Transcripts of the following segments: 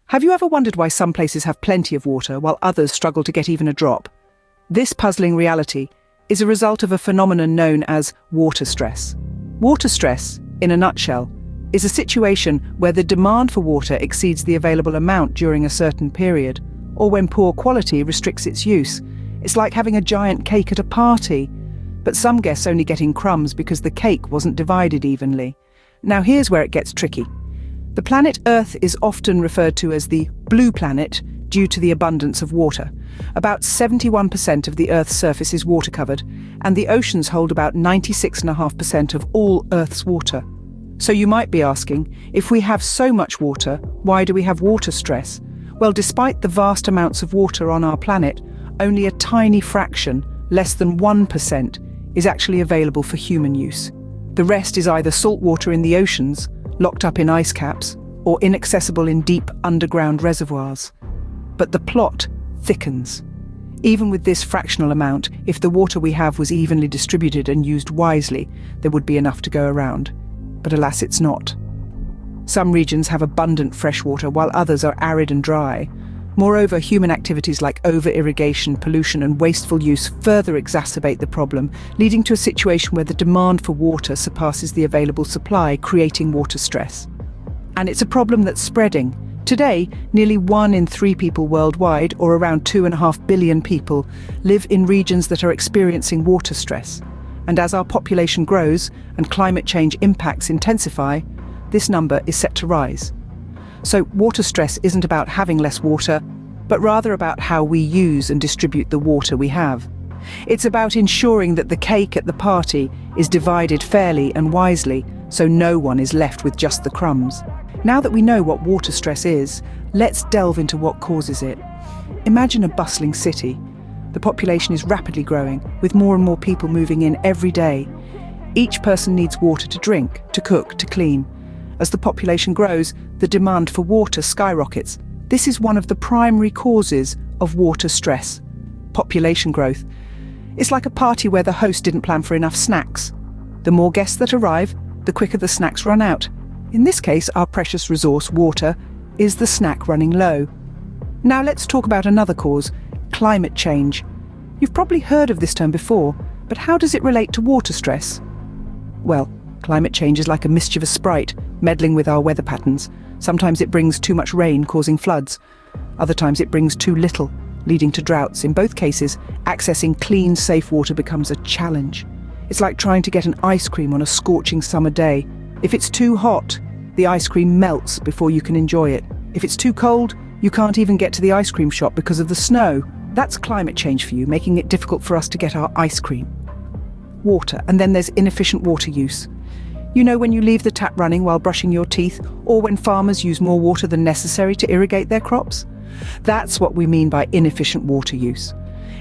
Have you ever wondered why some places have plenty of water while others struggle to get even a drop? This puzzling reality is a result of a phenomenon known as water stress. Water stress, in a nutshell, is a situation where the demand for water exceeds the available amount during a certain period, or when poor quality restricts its use. It's like having a giant cake at a party, but some guests only getting crumbs because the cake wasn't divided evenly. Now here's where it gets tricky. The planet Earth is often referred to as the blue planet due to the abundance of water. About 71% of the Earth's surface is water covered, and the oceans hold about 96.5% of all Earth's water. So you might be asking, if we have so much water, why do we have water stress? Well, despite the vast amounts of water on our planet, only a tiny fraction, less than 1%, is actually available for human use. The rest is either salt water in the oceans, locked up in ice caps, or inaccessible in deep underground reservoirs. But the plot thickens. Even with this fractional amount, if the water we have was evenly distributed and used wisely, there would be enough to go around. But alas, it's not. Some regions have abundant fresh water while others are arid and dry. Moreover, human activities like over-irrigation, pollution and wasteful use further exacerbate the problem, leading to a situation where the demand for water surpasses the available supply, creating water stress. And it's a problem that's spreading. Today, nearly 1 in 3 people worldwide, or around 2.5 billion people, live in regions that are experiencing water stress. And as our population grows and climate change impacts intensify, this number is set to rise. So water stress isn't about having less water, but rather about how we use and distribute the water we have. It's about ensuring that the cake at the party is divided fairly and wisely, so no one is left with just the crumbs. Now that we know what water stress is, let's delve into what causes it. Imagine a bustling city. The population is rapidly growing, with more and more people moving in every day. Each person needs water to drink, to cook, to clean. As the population grows, the demand for water skyrockets. This is one of the primary causes of water stress. Population growth. It's like a party where the host didn't plan for enough snacks. The more guests that arrive, the quicker the snacks run out. In this case, our precious resource, water, is the snack running low. Now let's talk about another cause, climate change. You've probably heard of this term before, but how does it relate to water stress? Well, climate change is like a mischievous sprite, meddling with our weather patterns. Sometimes it brings too much rain, causing floods. Other times it brings too little, leading to droughts. In both cases, accessing clean, safe water becomes a challenge. It's like trying to get an ice cream on a scorching summer day. If it's too hot, the ice cream melts before you can enjoy it. If it's too cold, you can't even get to the ice cream shop because of the snow. That's climate change for you, making it difficult for us to get our ice cream. Water, and then there's inefficient water use. You know, when you leave the tap running while brushing your teeth, or when farmers use more water than necessary to irrigate their crops? That's what we mean by inefficient water use.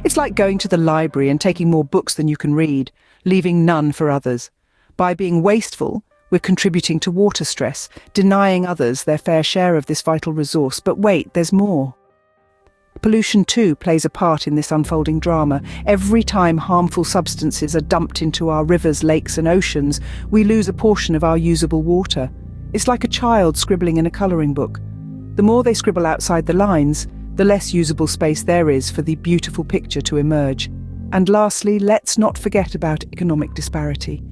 It's like going to the library and taking more books than you can read, leaving none for others. By being wasteful, we're contributing to water stress, denying others their fair share of this vital resource. But wait, there's more. Pollution too plays a part in this unfolding drama. Every time harmful substances are dumped into our rivers, lakes and oceans, we lose a portion of our usable water. It's like a child scribbling in a colouring book. The more they scribble outside the lines, the less usable space there is for the beautiful picture to emerge. And lastly, let's not forget about economic disparity.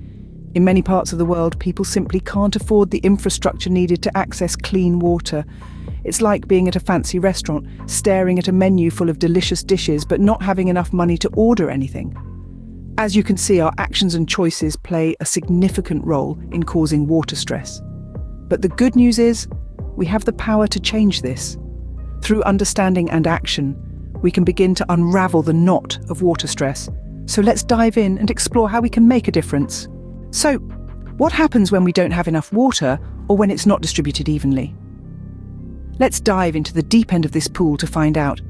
In many parts of the world, people simply can't afford the infrastructure needed to access clean water. It's like being at a fancy restaurant, staring at a menu full of delicious dishes, but not having enough money to order anything. As you can see, our actions and choices play a significant role in causing water stress. But the good news is, we have the power to change this. Through understanding and action, we can begin to unravel the knot of water stress. So let's dive in and explore how we can make a difference. So, what happens when we don't have enough water or when it's not distributed evenly? Let's dive into the deep end of this pool to find out.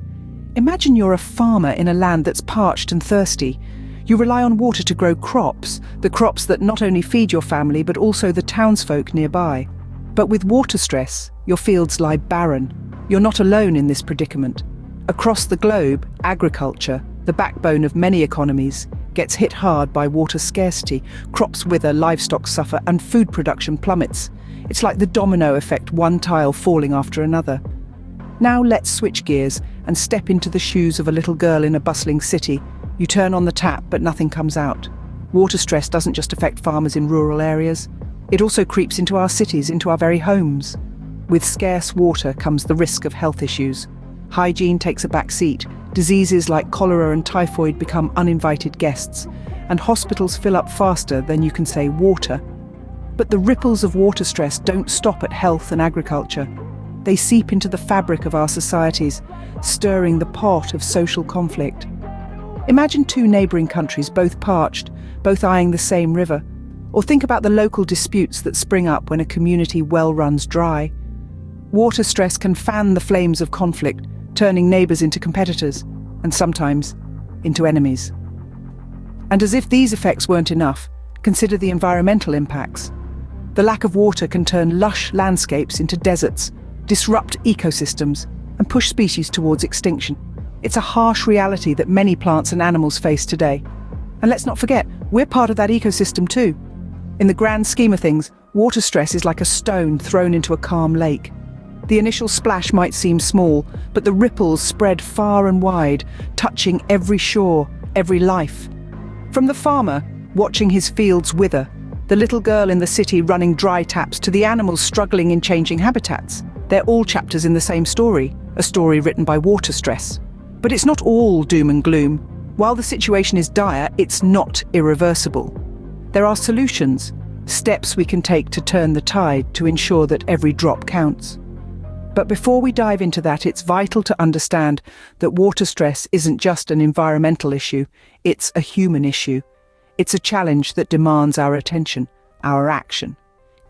Imagine you're a farmer in a land that's parched and thirsty. You rely on water to grow crops, the crops that not only feed your family but also the townsfolk nearby. But with water stress, your fields lie barren. You're not alone in this predicament. Across the globe, agriculture, the backbone of many economies, gets hit hard by water scarcity. Crops wither, livestock suffer, and food production plummets. It's like the domino effect, one tile falling after another. Now let's switch gears and step into the shoes of a little girl in a bustling city. You turn on the tap, but nothing comes out. Water stress doesn't just affect farmers in rural areas. It also creeps into our cities, into our very homes. With scarce water comes the risk of health issues. Hygiene takes a back seat. Diseases like cholera and typhoid become uninvited guests, and hospitals fill up faster than you can say water. But the ripples of water stress don't stop at health and agriculture. They seep into the fabric of our societies, stirring the pot of social conflict. Imagine two neighbouring countries, both parched, both eyeing the same river. Or think about the local disputes that spring up when a community well runs dry. Water stress can fan the flames of conflict, turning neighbours into competitors, and sometimes into enemies. And as if these effects weren't enough, consider the environmental impacts. The lack of water can turn lush landscapes into deserts, disrupt ecosystems, and push species towards extinction. It's a harsh reality that many plants and animals face today. And let's not forget, we're part of that ecosystem too. In the grand scheme of things, water stress is like a stone thrown into a calm lake. The initial splash might seem small, but the ripples spread far and wide, touching every shore, every life. From the farmer, watching his fields wither, the little girl in the city running dry taps, to the animals struggling in changing habitats. They're all chapters in the same story, a story written by water stress. But it's not all doom and gloom. While the situation is dire, it's not irreversible. There are solutions, steps we can take to turn the tide to ensure that every drop counts. But before we dive into that, it's vital to understand that water stress isn't just an environmental issue, it's a human issue. It's a challenge that demands our attention, our action.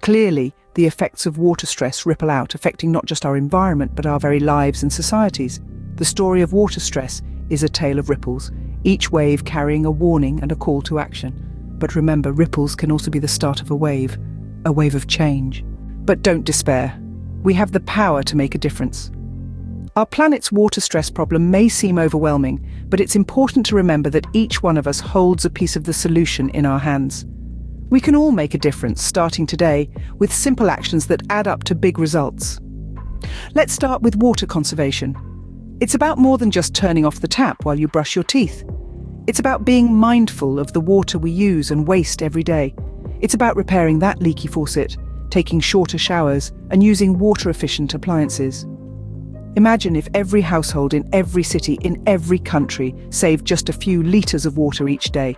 Clearly, the effects of water stress ripple out, affecting not just our environment, but our very lives and societies. The story of water stress is a tale of ripples, each wave carrying a warning and a call to action. But remember, ripples can also be the start of a wave of change. But don't despair. We have the power to make a difference. Our planet's water stress problem may seem overwhelming, but it's important to remember that each one of us holds a piece of the solution in our hands. We can all make a difference, starting today, with simple actions that add up to big results. Let's start with water conservation. It's about more than just turning off the tap while you brush your teeth. It's about being mindful of the water we use and waste every day. It's about repairing that leaky faucet, taking shorter showers, and using water-efficient appliances. Imagine if every household in every city, in every country, saved just a few litres of water each day.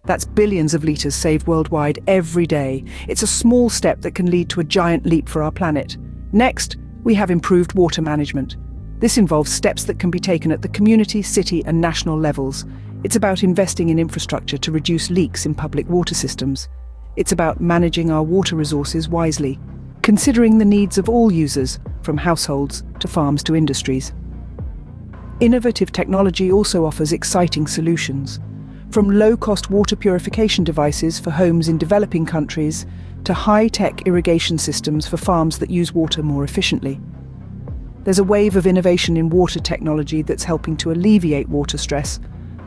That's billions of litres saved worldwide every day. It's a small step that can lead to a giant leap for our planet. Next, we have improved water management. This involves steps that can be taken at the community, city, and national levels. It's about investing in infrastructure to reduce leaks in public water systems. It's about managing our water resources wisely, considering the needs of all users, from households to farms to industries. Innovative technology also offers exciting solutions, from low-cost water purification devices for homes in developing countries to high-tech irrigation systems for farms that use water more efficiently. There's a wave of innovation in water technology that's helping to alleviate water stress,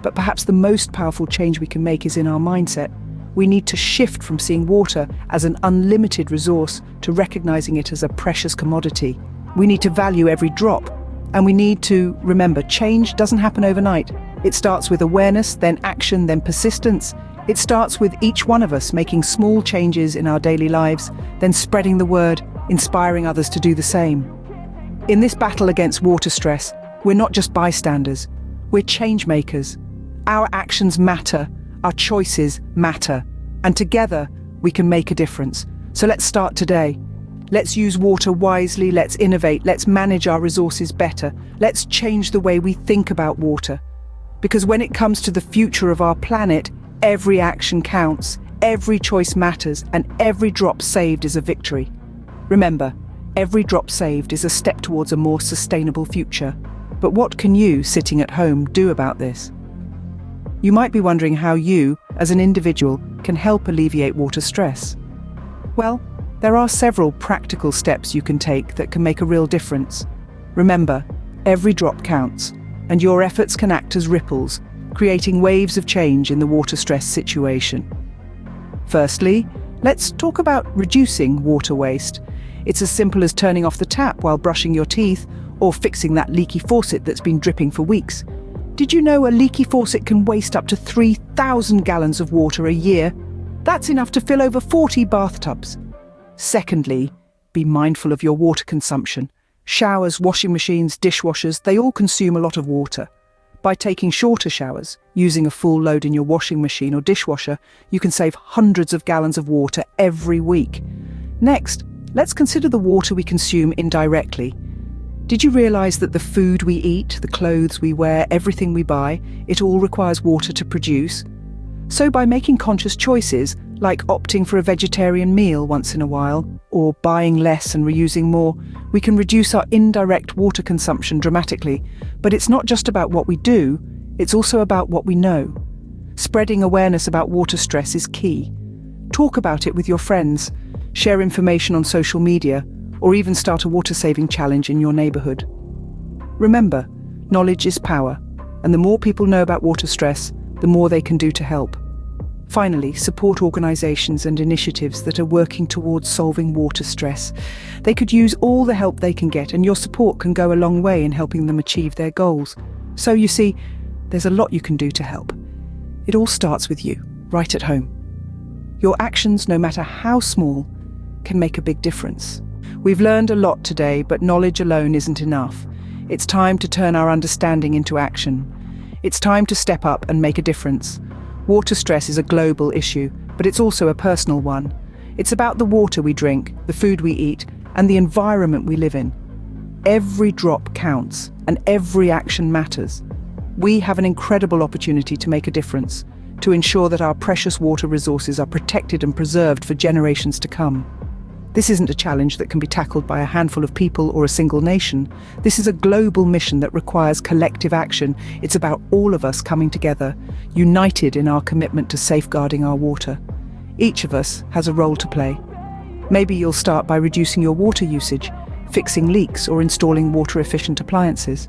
but perhaps the most powerful change we can make is in our mindset. We need to shift from seeing water as an unlimited resource to recognizing it as a precious commodity. We need to value every drop, and we need to remember, change doesn't happen overnight. It starts with awareness, then action, then persistence. It starts with each one of us making small changes in our daily lives, then spreading the word, inspiring others to do the same. In this battle against water stress, we're not just bystanders, we're change makers. Our actions matter. Our choices matter, and together we can make a difference. So let's start today. Let's use water wisely, let's innovate, let's manage our resources better. Let's change the way we think about water. Because when it comes to the future of our planet, every action counts, every choice matters, and every drop saved is a victory. Remember, every drop saved is a step towards a more sustainable future. But what can you, sitting at home, do about this? You might be wondering how you, as an individual, can help alleviate water stress. Well, there are several practical steps you can take that can make a real difference. Remember, every drop counts, and your efforts can act as ripples, creating waves of change in the water stress situation. Firstly, let's talk about reducing water waste. It's as simple as turning off the tap while brushing your teeth, or fixing that leaky faucet that's been dripping for weeks. Did you know a leaky faucet can waste up to 3,000 gallons of water a year? That's enough to fill over 40 bathtubs. Secondly, be mindful of your water consumption. Showers, washing machines, dishwashers, they all consume a lot of water. By taking shorter showers, using a full load in your washing machine or dishwasher, you can save hundreds of gallons of water every week. Next, let's consider the water we consume indirectly. Did you realize that the food we eat, the clothes we wear, everything we buy, it all requires water to produce? So by making conscious choices, like opting for a vegetarian meal once in a while, or buying less and reusing more, we can reduce our indirect water consumption dramatically. But it's not just about what we do, it's also about what we know. Spreading awareness about water stress is key. Talk about it with your friends, share information on social media, or even start a water-saving challenge in your neighborhood. Remember, knowledge is power, and the more people know about water stress, the more they can do to help. Finally, support organizations and initiatives that are working towards solving water stress. They could use all the help they can get, and your support can go a long way in helping them achieve their goals. So you see, there's a lot you can do to help. It all starts with you, right at home. Your actions, no matter how small, can make a big difference. We've learned a lot today, but knowledge alone isn't enough. It's time to turn our understanding into action. It's time to step up and make a difference. Water stress is a global issue, but it's also a personal one. It's about the water we drink, the food we eat, and the environment we live in. Every drop counts, and every action matters. We have an incredible opportunity to make a difference, to ensure that our precious water resources are protected and preserved for generations to come. This isn't a challenge that can be tackled by a handful of people or a single nation. This is a global mission that requires collective action. It's about all of us coming together, united in our commitment to safeguarding our water. Each of us has a role to play. Maybe you'll start by reducing your water usage, fixing leaks, or installing water-efficient appliances.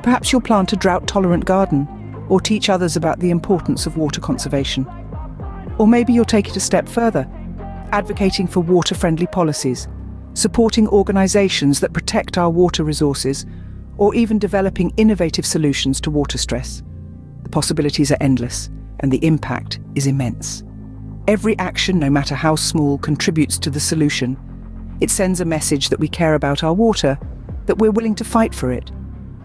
Perhaps you'll plant a drought-tolerant garden, or teach others about the importance of water conservation. Or maybe you'll take it a step further, advocating for water-friendly policies, supporting organizations that protect our water resources, or even developing innovative solutions to water stress. The possibilities are endless, and the impact is immense. Every action, no matter how small, contributes to the solution. It sends a message that we care about our water, that we're willing to fight for it.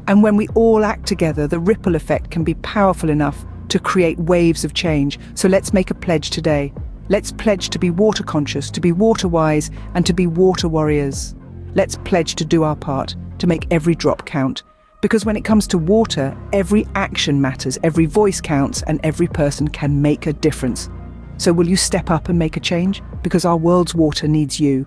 And when we all act together, the ripple effect can be powerful enough to create waves of change. So let's make a pledge today. Let's pledge to be water conscious, to be water wise, and to be water warriors. Let's pledge to do our part, to make every drop count. Because when it comes to water, every action matters, every voice counts, and every person can make a difference. So will you step up and make a change? Because our world's water needs you.